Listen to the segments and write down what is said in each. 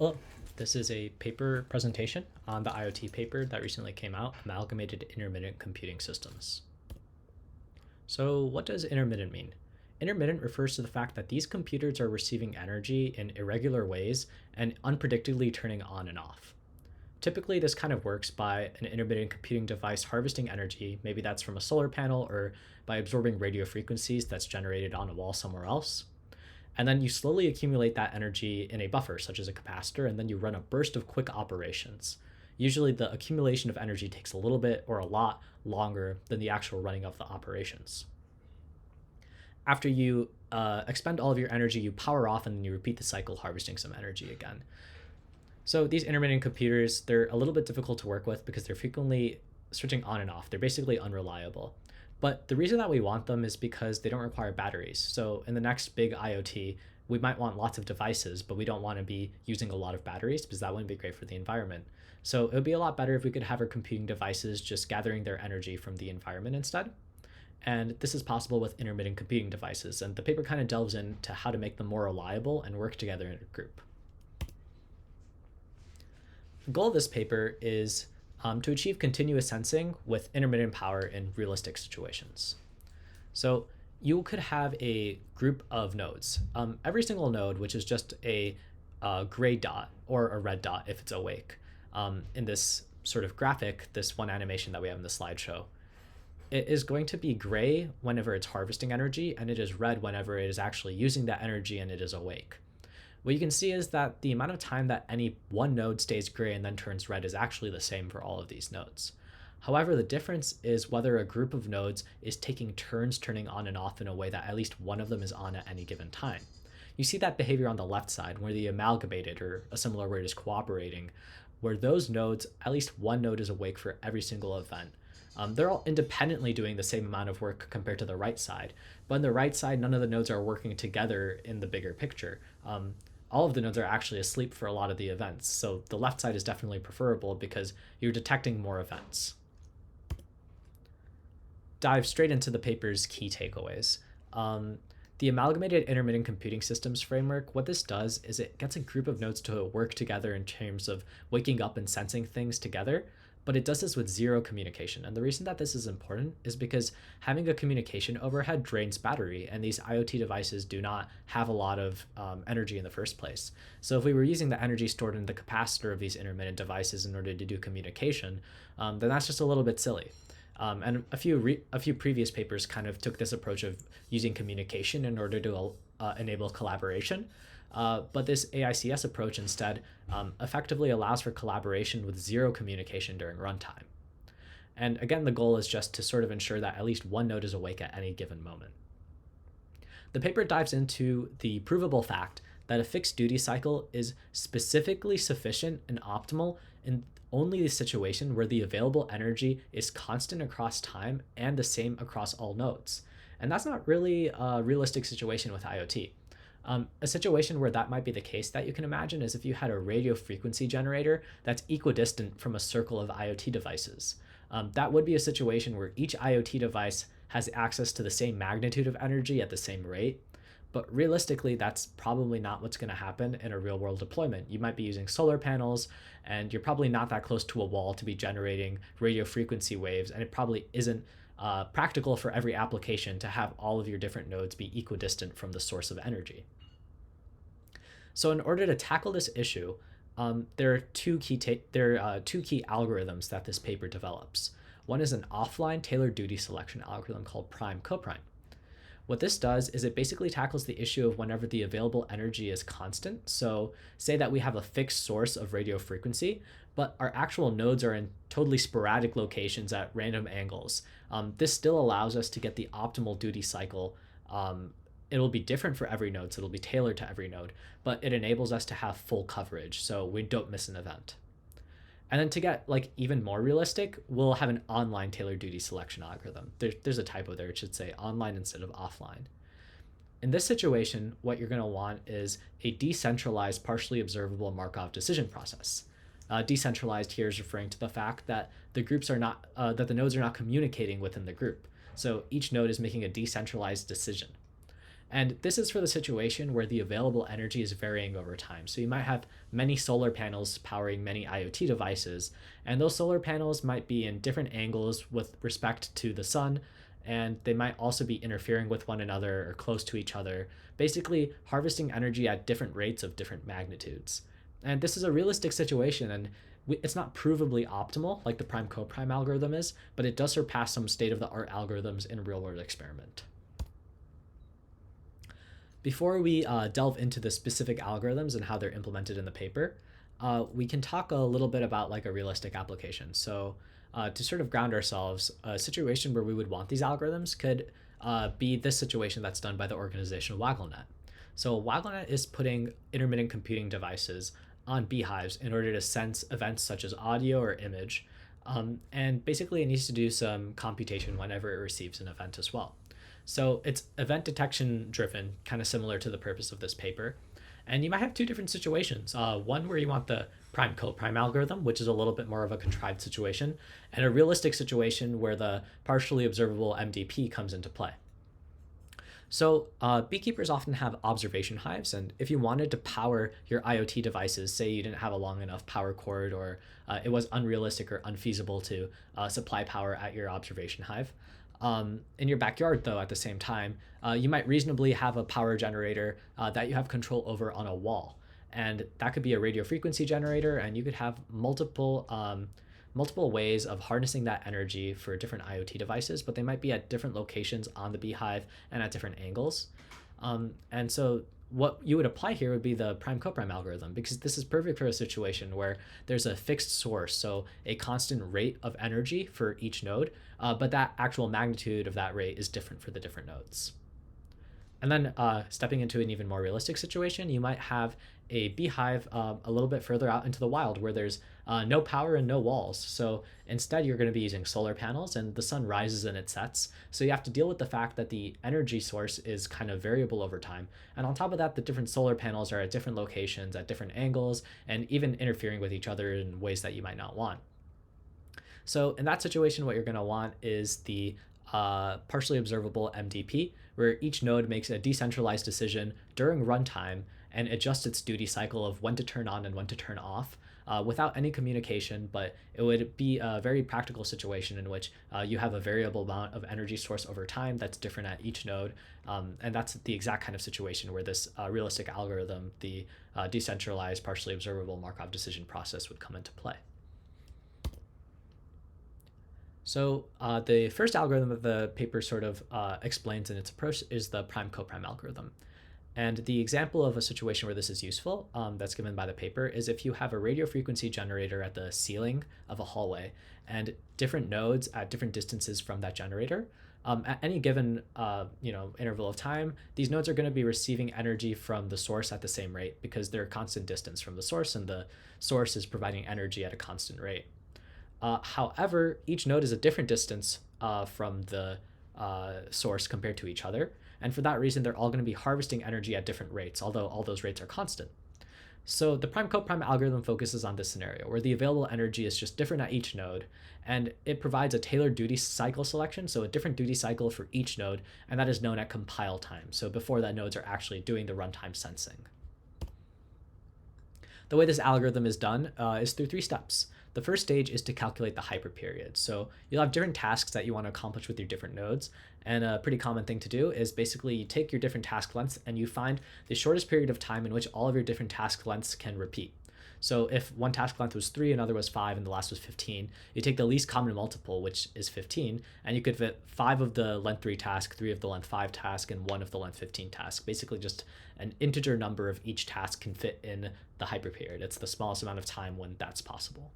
Hello, this is a paper presentation on the IoT paper that recently came out, Amalgamated Intermittent Computing Systems. So what does intermittent mean? Intermittent refers to the fact that these computers are receiving energy in irregular ways and unpredictably turning on and off. Typically, this kind of works by an intermittent computing device harvesting energy, maybe that's from a solar panel or by absorbing radio frequencies that's generated on a wall somewhere else. And then you slowly accumulate that energy in a buffer, such as a capacitor, and then you run a burst of quick operations. Usually the accumulation of energy takes a little bit or a lot longer than the actual running of the operations. After you expend all of your energy, you power off and then you repeat the cycle, harvesting some energy again. So these intermittent computers, they're a little bit difficult to work with because they're frequently switching on and off. They're basically unreliable. But the reason that we want them is because they don't require batteries. So in the next big IoT, we might want lots of devices, but we don't want to be using a lot of batteries because that wouldn't be great for the environment. So it would be a lot better if we could have our computing devices just gathering their energy from the environment instead. And this is possible with intermittent computing devices. And the paper kind of delves into how to make them more reliable and work together in a group. The goal of this paper is to achieve continuous sensing with intermittent power in realistic situations. So you could have a group of nodes. Every single node, which is just a gray dot or a red dot if it's awake. In this sort of graphic, this one animation that we have in the slideshow, it is going to be gray whenever it's harvesting energy, and it is red whenever it is actually using that energy and it is awake. What you can see is that the amount of time that any one node stays gray and then turns red is actually the same for all of these nodes. However, the difference is whether a group of nodes is taking turns turning on and off in a way that at least one of them is on at any given time. You see that behavior on the left side where the amalgamated, or a similar word is cooperating, where those nodes, at least one node is awake for every single event. They're all independently doing the same amount of work compared to the right side, but on the right side, none of the nodes are working together in the bigger picture. All of the nodes are actually asleep for a lot of the events. So the left side is definitely preferable because you're detecting more events. Dive straight into the paper's key takeaways. The Amalgamated Intermittent Computing Systems framework, what this does is it gets a group of nodes to work together in terms of waking up and sensing things together, but it does this with zero communication. And the reason that this is important is because having a communication overhead drains battery, and these IoT devices do not have a lot of energy in the first place. So if we were using the energy stored in the capacitor of these intermittent devices in order to do communication, then that's just a little bit silly. And a few previous papers kind of took this approach of using communication in order to enable collaboration. But this AICS approach instead effectively allows for collaboration with zero communication during runtime. And again, the goal is just to sort of ensure that at least one node is awake at any given moment. The paper dives into the provable fact that a fixed duty cycle is specifically sufficient and optimal in only the situation where the available energy is constant across time and the same across all nodes. And that's not really a realistic situation with IoT. A situation where that might be the case that you can imagine is if you had a radio frequency generator that's equidistant from a circle of IoT devices. That would be a situation where each IoT device has access to the same magnitude of energy at the same rate. But realistically, that's probably not what's going to happen in a real world deployment. You might be using solar panels, and you're probably not that close to a wall to be generating radio frequency waves, and it probably isn't practical for every application to have all of your different nodes be equidistant from the source of energy. So in order to tackle this issue, there are two key algorithms that this paper develops. One is an offline tailored duty selection algorithm called prime-coprime. What this does is it basically tackles the issue of whenever the available energy is constant. So say that we have a fixed source of radio frequency, but our actual nodes are in totally sporadic locations at random angles. This still allows us to get the optimal duty cycle. It'll be different for every node, so it'll be tailored to every node, but it enables us to have full coverage so we don't miss an event. And then to get like even more realistic, we'll have an online tailored duty selection algorithm. There's a typo there. It should say online instead of offline. In this situation, what you're going to want is a decentralized, partially observable Markov decision process. Decentralized here is referring to the fact that the nodes are not communicating within the group. So each node is making a decentralized decision. And this is for the situation where the available energy is varying over time. So you might have many solar panels powering many IoT devices, and those solar panels might be in different angles with respect to the sun, and they might also be interfering with one another or close to each other, basically harvesting energy at different rates of different magnitudes. And this is a realistic situation, and it's not provably optimal like the prime coprime algorithm is, but it does surpass some state of the art algorithms in a real world experiment. Before we delve into the specific algorithms and how they're implemented in the paper, we can talk a little bit about like a realistic application. So to sort of ground ourselves, a situation where we would want these algorithms could be this situation that's done by the organization WaggleNet. So WaggleNet is putting intermittent computing devices on beehives in order to sense events such as audio or image. And basically it needs to do some computation whenever it receives an event as well. So it's event detection driven, kind of similar to the purpose of this paper. And you might have two different situations. One where you want the prime coprime algorithm, which is a little bit more of a contrived situation, and a realistic situation where the partially observable MDP comes into play. So beekeepers often have observation hives, and if you wanted to power your IoT devices, say you didn't have a long enough power cord or it was unrealistic or unfeasible to supply power at your observation hive, in your backyard, though, at the same time, you might reasonably have a power generator that you have control over on a wall. And that could be a radio frequency generator, and you could have multiple ways of harnessing that energy for different IoT devices, but they might be at different locations on the beehive and at different angles. And so what you would apply here would be the prime coprime algorithm, because this is perfect for a situation where there's a fixed source, so a constant rate of energy for each node, but that actual magnitude of that rate is different for the different nodes. And then stepping into an even more realistic situation, you might have a beehive a little bit further out into the wild where there's no power and no walls. So instead, you're going to be using solar panels, and the sun rises and it sets. So you have to deal with the fact that the energy source is kind of variable over time. And on top of that, the different solar panels are at different locations, at different angles, and even interfering with each other in ways that you might not want. So in that situation, what you're going to want is the partially observable MDP, where each node makes a decentralized decision during runtime and adjusts its duty cycle of when to turn on and when to turn off without any communication, but it would be a very practical situation in which you have a variable amount of energy source over time that's different at each node. And that's the exact kind of situation where this realistic algorithm, the decentralized partially observable Markov decision process, would come into play. So the first algorithm that the paper sort of explains in its approach is the prime coprime algorithm. And the example of a situation where this is useful that's given by the paper is if you have a radio frequency generator at the ceiling of a hallway and different nodes at different distances from that generator. At any given interval of time, these nodes are going to be receiving energy from the source at the same rate because they're a constant distance from the source, and the source is providing energy at a constant rate. However, each node is a different distance from the source compared to each other. And for that reason, they're all going to be harvesting energy at different rates, although all those rates are constant. So the prime coprime algorithm focuses on this scenario where the available energy is just different at each node, and it provides a tailored duty cycle selection, so a different duty cycle for each node, and that is known at compile time, so before that nodes are actually doing the runtime sensing. The way this algorithm is done is through 3 steps. The first stage is to calculate the hyperperiod. So you'll have different tasks that you want to accomplish with your different nodes. And a pretty common thing to do is basically you take your different task lengths and you find the shortest period of time in which all of your different task lengths can repeat. So if one task length was 3, another was 5, and the last was 15, you take the least common multiple, which is 15, and you could fit 5 of the length 3 task, 3 of the length 5 task, and 1 of the length 15 task. Basically just an integer number of each task can fit in the hyperperiod. It's the smallest amount of time when that's possible.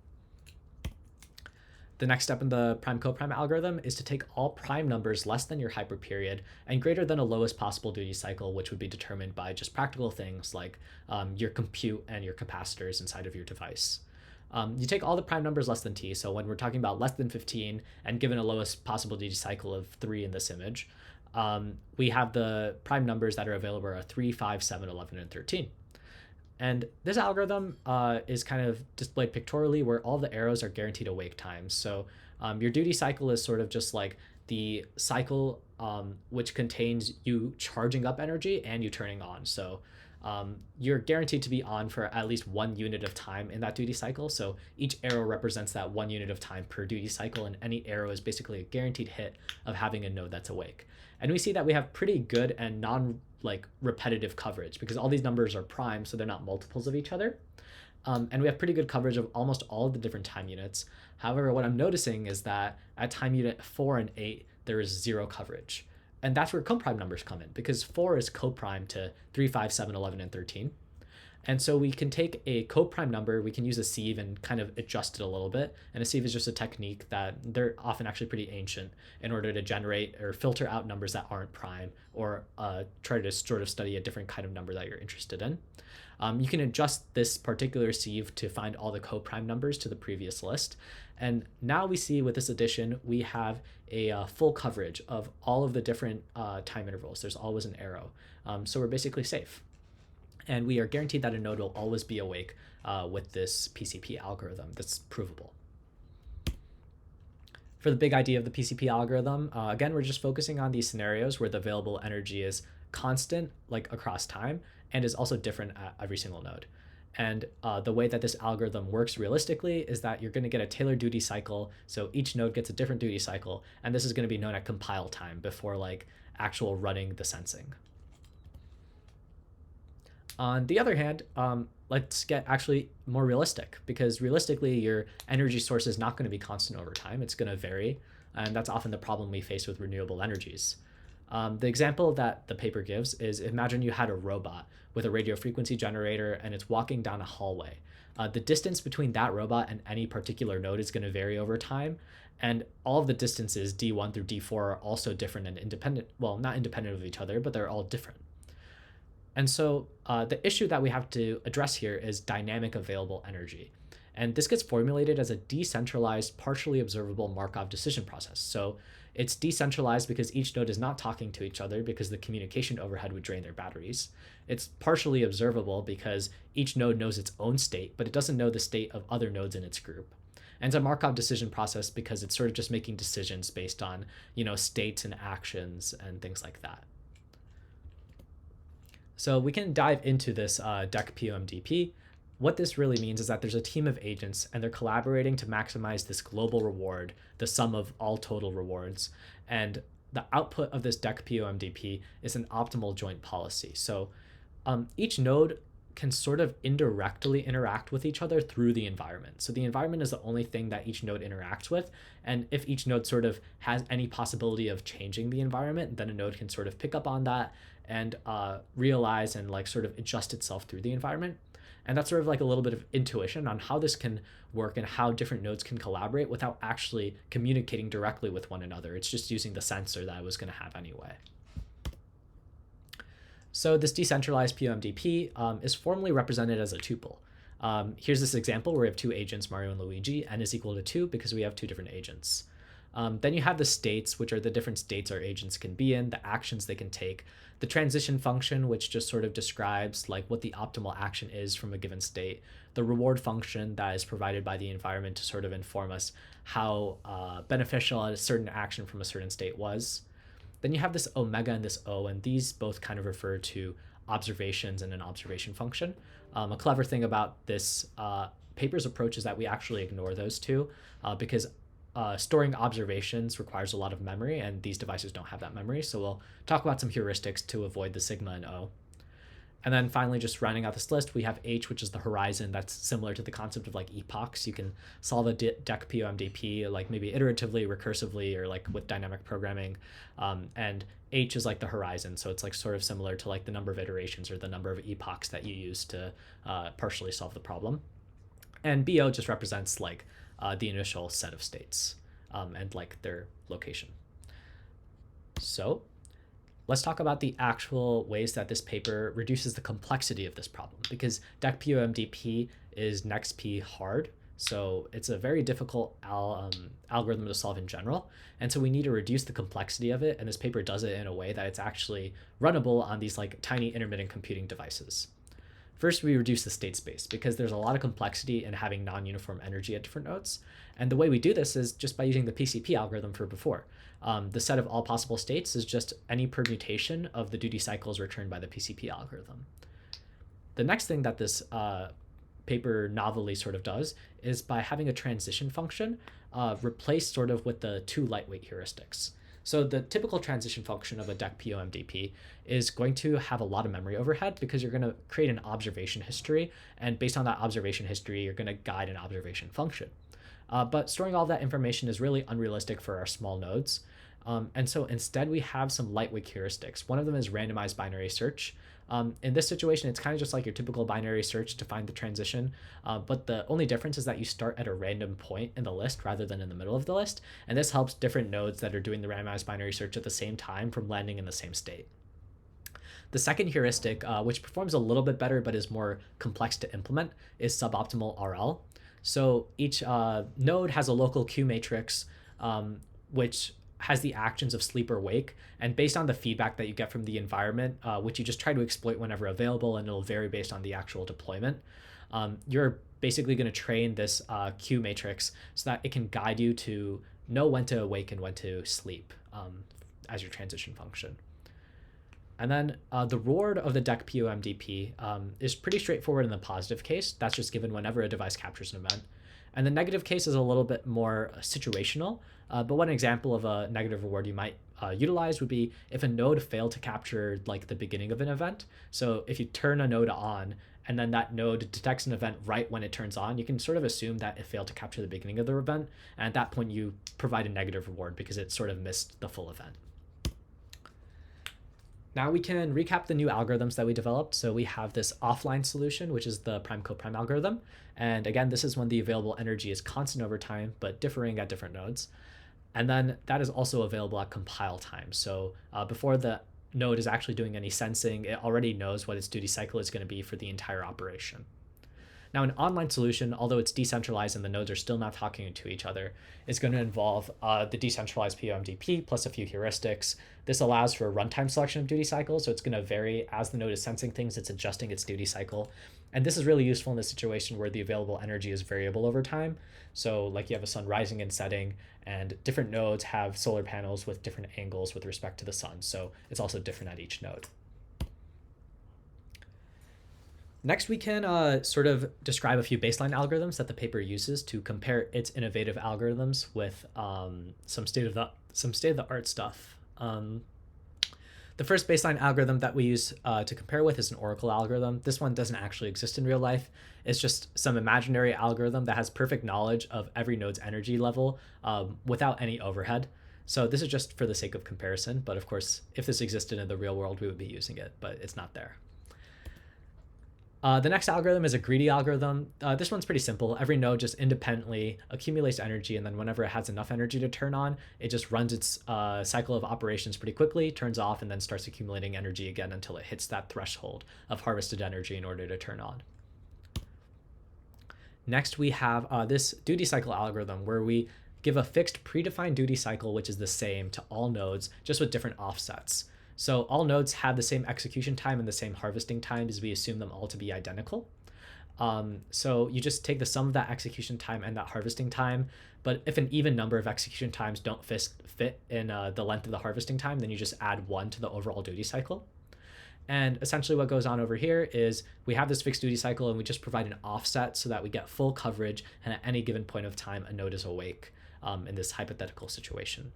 The next step in the prime coprime algorithm is to take all prime numbers less than your hyperperiod and greater than a lowest possible duty cycle, which would be determined by just practical things like your compute and your capacitors inside of your device. You take all the prime numbers less than t, so when we're talking about less than 15 and given a lowest possible duty cycle of 3 in this image, we have the prime numbers that are available are 3, 5, 7, 11, and 13. And this algorithm is kind of displayed pictorially where all the arrows are guaranteed awake times. So your duty cycle is sort of just like the cycle which contains you charging up energy and you turning on. So you're guaranteed to be on for at least 1 unit of time in that duty cycle. So each arrow represents that 1 unit of time per duty cycle, and any arrow is basically a guaranteed hit of having a node that's awake. And we see that we have pretty good and repetitive coverage because all these numbers are prime, so they're not multiples of each other. And we have pretty good coverage of almost all of the different time units. However, what I'm noticing is that at time unit 4 and 8, there is 0 coverage. And that's where coprime numbers come in, because 4 is coprime to 3, 5, 7, 11, and 13. And so we can take a coprime number, we can use a sieve and kind of adjust it a little bit. And a sieve is just a technique that they're often actually pretty ancient in order to generate or filter out numbers that aren't prime, or try to sort of study a different kind of number that you're interested in. You can adjust this particular sieve to find all the coprime numbers to the previous list. And now we see with this addition, we have a full coverage of all of the different time intervals. There's always an arrow. So we're basically safe. And we are guaranteed that a node will always be awake with this PCP algorithm that's provable. For the big idea of the PCP algorithm, again, we're just focusing on these scenarios where the available energy is constant, like across time, and is also different at every single node. And the way that this algorithm works realistically is that you're going to get a tailored duty cycle. So each node gets a different duty cycle, and this is going to be known at compile time before like actual running the sensing. On the other hand, let's get actually more realistic, because realistically, your energy source is not going to be constant over time. It's going to vary, and that's often the problem we face with renewable energies. The example that the paper gives is, imagine you had a robot with a radio frequency generator and it's walking down a hallway. The distance between that robot and any particular node is going to vary over time, and all of the distances D1 through D4 are also different and independent. Well, not independent of each other, but they're all different. And so the issue that we have to address here is dynamic available energy. And this gets formulated as a decentralized, partially observable Markov decision process. So it's decentralized because each node is not talking to each other, because the communication overhead would drain their batteries. It's partially observable because each node knows its own state, but it doesn't know the state of other nodes in its group. And it's a Markov decision process because it's sort of just making decisions based on, states and actions and things like that. So we can dive into this Dec-POMDP. What this really means is that there's a team of agents and they're collaborating to maximize this global reward, the sum of all total rewards. And the output of this Dec-POMDP is an optimal joint policy. So each node can sort of indirectly interact with each other through the environment. So the environment is the only thing that each node interacts with. And if each node sort of has any possibility of changing the environment, then a node can sort of pick up on that and realize and like sort of adjust itself through the environment. And that's sort of like a little bit of intuition on how this can work and how different nodes can collaborate without actually communicating directly with one another. It's just using the sensor that I was going to have anyway. So this decentralized POMDP is formally represented as a tuple. Here's this example where we have two agents, Mario and Luigi. N is equal to 2 because we have two different agents. Then you have the states, which are the different states our agents can be in, the actions they can take, the transition function, which just sort of describes like what the optimal action is from a given state, the reward function that is provided by the environment to sort of inform us how beneficial a certain action from a certain state was. Then you have this omega and this O, and these both kind of refer to observations and an observation function. A clever thing about this paper's approach is that we actually ignore those two because storing observations requires a lot of memory, and these devices don't have that memory. So we'll talk about some heuristics to avoid the sigma and O. And then finally, just rounding out this list, we have H, which is the horizon. That's similar to the concept of like epochs. You can solve a Dec-POMDP like maybe iteratively, recursively, or like with dynamic programming. And H is like the horizon. So it's like sort of similar to like the number of iterations or the number of epochs that you use to partially solve the problem. And BO just represents like the initial set of states and like their location. So let's talk about the actual ways that this paper reduces the complexity of this problem, because Dec-POMDP is NextP hard. So it's a very difficult algorithm to solve in general. And so we need to reduce the complexity of it. And this paper does it in a way that it's actually runnable on these like tiny intermittent computing devices. First, we reduce the state space because there's a lot of complexity in having non-uniform energy at different nodes. And the way we do this is just by using the PCP algorithm for before. The set of all possible states is just any permutation of the duty cycles returned by the PCP algorithm. The next thing that this paper novelly sort of does is by having a transition function replaced sort of with the two lightweight heuristics. So the typical transition function of a Dec-POMDP is going to have a lot of memory overhead because you're going to create an observation history, and based on that observation history, you're going to guide an observation function. But storing all of that information is really unrealistic for our small nodes. And so instead, we have some lightweight heuristics. One of them is randomized binary search. In this situation, it's kind of just like your typical binary search to find the transition, but the only difference is that you start at a random point in the list rather than in the middle of the list, and this helps different nodes that are doing the randomized binary search at the same time from landing in the same state. The second heuristic, which performs a little bit better but is more complex to implement, is suboptimal RL. So each node has a local Q matrix, which has the actions of sleep or wake, and based on the feedback that you get from the environment, which you just try to exploit whenever available, and it'll vary based on the actual deployment, you're basically going to train this Q matrix so that it can guide you to know when to awake and when to sleep as your transition function. And then the reward of the Dec-POMDP is pretty straightforward in the positive case. That's just given whenever a device captures an event. And the negative case is a little bit more situational, but one example of a negative reward you might utilize would be if a node failed to capture like the beginning of an event. So if you turn a node on and then that node detects an event right when it turns on, you can sort of assume that it failed to capture the beginning of the event. And at that point, you provide a negative reward because it sort of missed the full event. Now we can recap the new algorithms that we developed. So we have this offline solution, which is the prime co-prime algorithm. And again, this is when the available energy is constant over time, but differing at different nodes. And then that is also available at compile time. So before the node is actually doing any sensing, it already knows what its duty cycle is going to be for the entire operation. Now, an online solution, although it's decentralized and the nodes are still not talking to each other, is going to involve the decentralized POMDP plus a few heuristics. This allows for a runtime selection of duty cycles, so it's going to vary as the node is sensing things, it's adjusting its duty cycle. And this is really useful in the situation where the available energy is variable over time. So like you have a sun rising and setting, and different nodes have solar panels with different angles with respect to the sun. So it's also different at each node. Next, we can sort of describe a few baseline algorithms that the paper uses to compare its innovative algorithms with some state-of-the-art stuff. The first baseline algorithm that we use to compare with is an oracle algorithm. This one doesn't actually exist in real life. It's just some imaginary algorithm that has perfect knowledge of every node's energy level without any overhead. So this is just for the sake of comparison, but of course, if this existed in the real world, we would be using it, but it's not there. The next algorithm is a greedy algorithm. This one's pretty simple. Every node just independently accumulates energy, and then whenever it has enough energy to turn on, it just runs its cycle of operations pretty quickly, turns off, and then starts accumulating energy again until it hits that threshold of harvested energy in order to turn on. Next, we have this duty cycle algorithm where we give a fixed predefined duty cycle, which is the same to all nodes, just with different offsets. So all nodes have the same execution time and the same harvesting time as we assume them all to be identical. So you just take the sum of that execution time and that harvesting time. But if an even number of execution times don't fit in the length of the harvesting time, then you just add 1 to the overall duty cycle. And essentially what goes on over here is we have this fixed duty cycle and we just provide an offset so that we get full coverage, and at any given point of time, a node is awake in this hypothetical situation.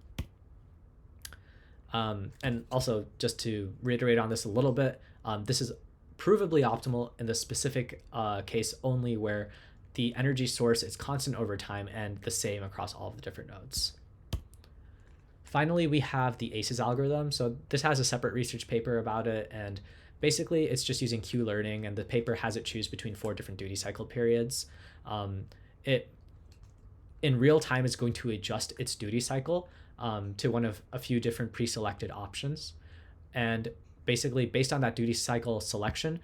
And also, just to reiterate on this a little bit, this is provably optimal in the specific case only where the energy source is constant over time and the same across all of the different nodes. Finally, we have the AICS algorithm. So this has a separate research paper about it, and basically it's just using Q-learning, and the paper has it choose between 4 different duty cycle periods. It in real time is going to adjust its duty cycle to one of a few different pre-selected options. And basically, based on that duty cycle selection,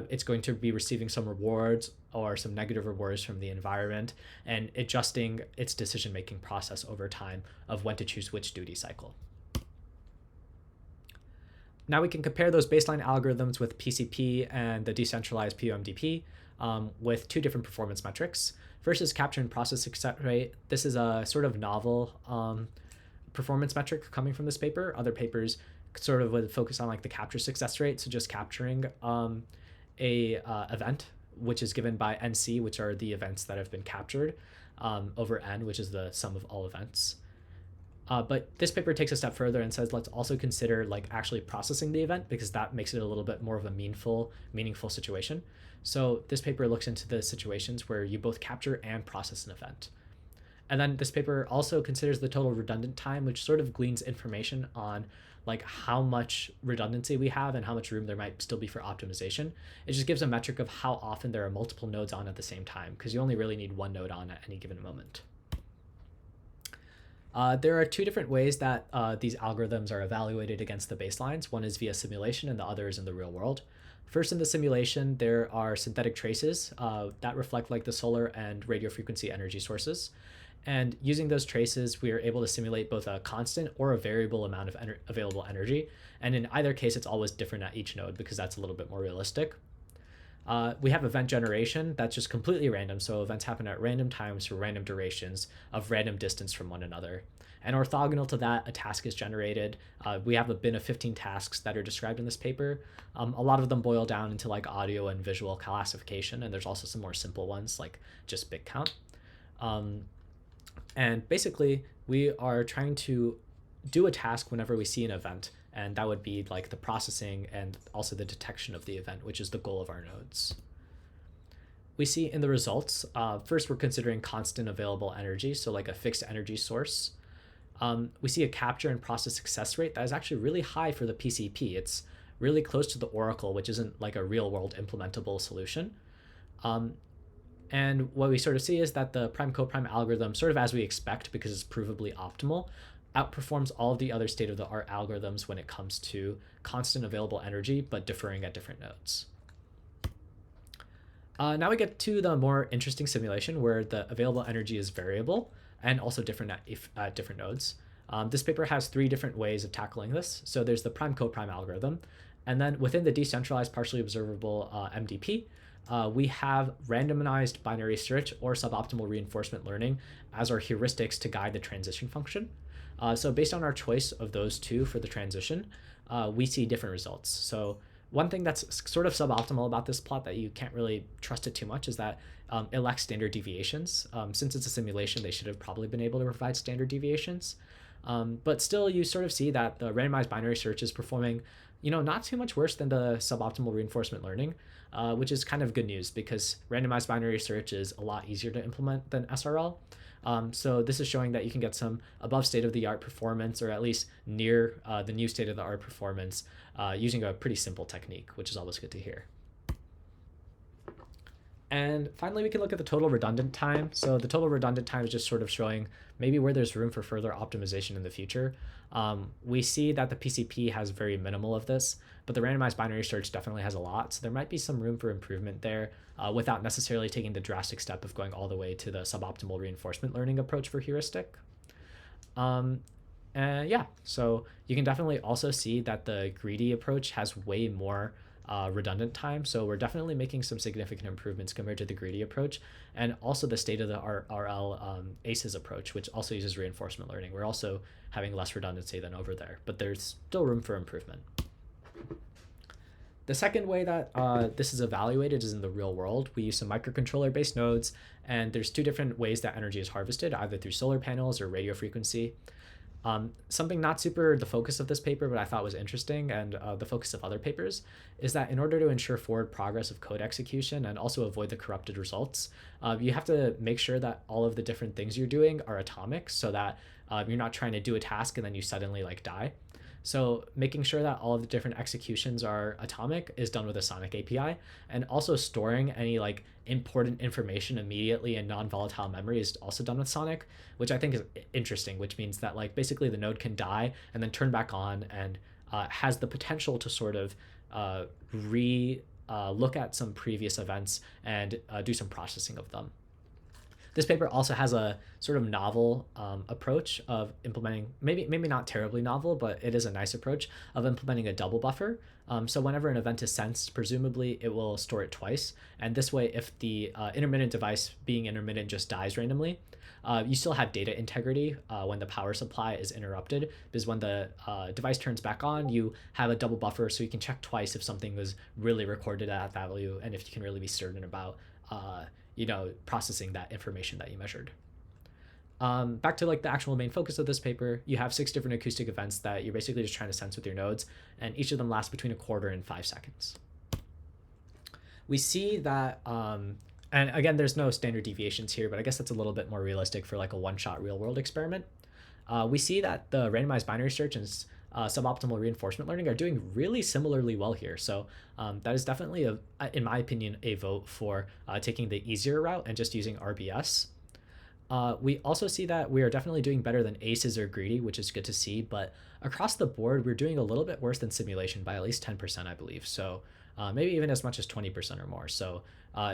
it's going to be receiving some rewards or some negative rewards from the environment and adjusting its decision-making process over time of when to choose which duty cycle. Now we can compare those baseline algorithms with PCP and the decentralized POMDP with two different performance metrics. First is capture and process success rate. This is a sort of novel performance metric coming from this paper. Other papers sort of would focus on like the capture success rate, so just capturing a event, which is given by NC, which are the events that have been captured, over N, which is the sum of all events. But this paper takes a step further and says let's also consider like actually processing the event, because that makes it a little bit more of a meaningful situation. So this paper looks into the situations where you both capture and process an event. And then this paper also considers the total redundant time, which sort of gleans information on like how much redundancy we have and how much room there might still be for optimization. It just gives a metric of how often there are multiple nodes on at the same time, because you only really need one node on at any given moment. There are two different ways that these algorithms are evaluated against the baselines. One is via simulation and the other is in the real world. First, in the simulation, there are synthetic traces that reflect like the solar and radio frequency energy sources. And using those traces, we are able to simulate both a constant or a variable amount of available energy. And in either case, it's always different at each node because that's a little bit more realistic. We have event generation that's just completely random. So events happen at random times for random durations of random distance from one another. And orthogonal to that, a task is generated. We have a bin of 15 tasks that are described in this paper. A lot of them boil down into like audio and visual classification. And there's also some more simple ones like just bit count. And basically, we are trying to do a task whenever we see an event. And that would be like the processing and also the detection of the event, which is the goal of our nodes. We see in the results, first we're considering constant available energy, so like a fixed energy source. We see a capture and process success rate that is actually really high for the PCP. It's really close to the Oracle, which isn't like a real world implementable solution. And what we sort of see is that the prime coprime algorithm, sort of as we expect because it's provably optimal, outperforms all of the other state-of-the-art algorithms when it comes to constant available energy, but differing at different nodes. Now we get to the more interesting simulation where the available energy is variable and also different at different nodes. This paper has three different ways of tackling this. So there's the prime coprime algorithm, and then within the decentralized partially observable MDP, we have randomized binary search or suboptimal reinforcement learning as our heuristics to guide the transition function. So based on our choice of those two for the transition, we see different results. So one thing that's sort of suboptimal about this plot that you can't really trust it too much is that it lacks standard deviations. Since it's a simulation, they should have probably been able to provide standard deviations. But still, you sort of see that the randomized binary search is performing, not too much worse than the suboptimal reinforcement learning, which is kind of good news because randomized binary search is a lot easier to implement than SRL. So this is showing that you can get some above state-of-the-art performance, or at least near the new state-of-the-art performance, using a pretty simple technique, which is always good to hear. And finally, we can look at the total redundant time. So the total redundant time is just sort of showing maybe where there's room for further optimization in the future. We see that the PCP has very minimal of this, but the randomized binary search definitely has a lot. So there might be some room for improvement there without necessarily taking the drastic step of going all the way to the suboptimal reinforcement learning approach for heuristic. And yeah, so you can definitely also see that the greedy approach has way more redundant time. So we're definitely making some significant improvements compared to the greedy approach, and also the state-of-the-art RL ACES approach, which also uses reinforcement learning. We're also having less redundancy than over there, but there's still room for improvement. The second way that this is evaluated is in the real world. We use some microcontroller-based nodes, and there's two different ways that energy is harvested, either through solar panels or radio frequency. Something not super the focus of this paper, but I thought was interesting, and the focus of other papers, is that in order to ensure forward progress of code execution and also avoid the corrupted results, you have to make sure that all of the different things you're doing are atomic, so that you're not trying to do a task and then you suddenly die. So making sure that all of the different executions are atomic is done with a Sonic API, and also storing any important information immediately in non-volatile memory is also done with Sonic, which I think is interesting, which means that basically the node can die and then turn back on and has the potential to sort of look at some previous events and do some processing of them. This paper also has a sort of novel approach of implementing, maybe not terribly novel, but it is a nice approach of implementing a double buffer. So whenever an event is sensed, presumably it will store it twice. And this way, if the intermittent device being intermittent just dies randomly, you still have data integrity when the power supply is interrupted, because when the device turns back on, you have a double buffer, so you can check twice if something was really recorded at that value and if you can really be certain about processing that information that you measured. Back to like the actual main focus of this paper, you have 6 different acoustic events that you're basically just trying to sense with your nodes, and each of them lasts between a quarter and 5 seconds. We see that, and again, there's no standard deviations here, but I guess that's a little bit more realistic for like a one-shot real-world experiment. We see that the randomized binary search and suboptimal reinforcement learning are doing really similarly well here. So that is definitely, in my opinion, a vote for taking the easier route and just using RBS. We also see that we are definitely doing better than ACEs or Greedy, which is good to see, but across the board, we're doing a little bit worse than simulation by at least 10%, I believe. So maybe even as much as 20% or more. So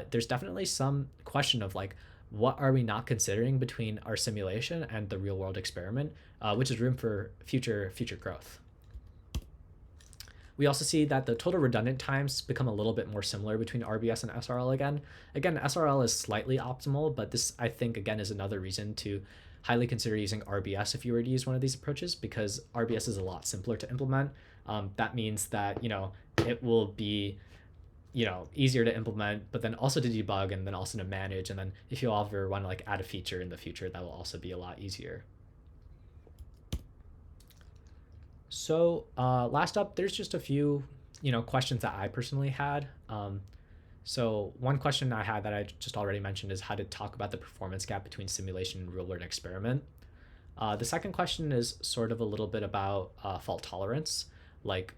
there's definitely some question of like, what are we not considering between our simulation and the real world experiment, which is room for future growth. We also see that the total redundant times become a little bit more similar between RBS and SRL again. Again, SRL is slightly optimal, but this, I think, again, is another reason to highly consider using RBS if you were to use one of these approaches, because RBS is a lot simpler to implement. That means that, it will be, easier to implement, but then also to debug and then also to manage. And then if you ever want to like add a feature in the future, that will also be a lot easier. So last up, there's just a few, questions that I personally had. So one question I had that I just already mentioned is how to talk about the performance gap between simulation and real-world experiment. The second question is sort of a little bit about fault tolerance. Like,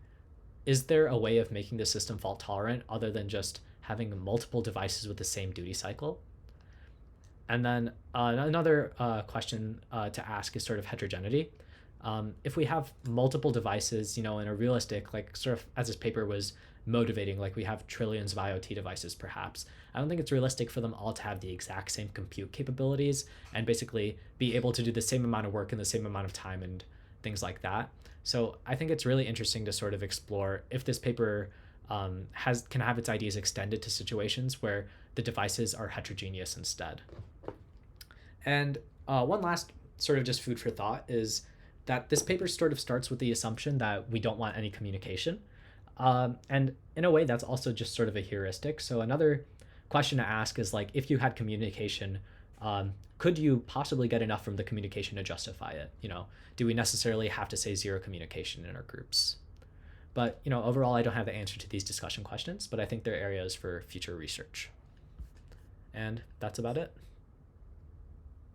is there a way of making the system fault tolerant other than just having multiple devices with the same duty cycle? And then another question to ask is sort of heterogeneity. If we have multiple devices, in a realistic, like sort of as this paper was motivating, like we have trillions of IoT devices perhaps, I don't think it's realistic for them all to have the exact same compute capabilities and basically be able to do the same amount of work in the same amount of time and things like that. So I think it's really interesting to sort of explore if this paper can have its ideas extended to situations where the devices are heterogeneous instead. And one last sort of just food for thought is that this paper sort of starts with the assumption that we don't want any communication. And in a way, that's also just sort of a heuristic. So another question to ask is like, if you had communication, could you possibly get enough from the communication to justify it? Do we necessarily have to say zero communication in our groups? But, overall, I don't have the answer to these discussion questions, but I think they're areas for future research. And that's about it.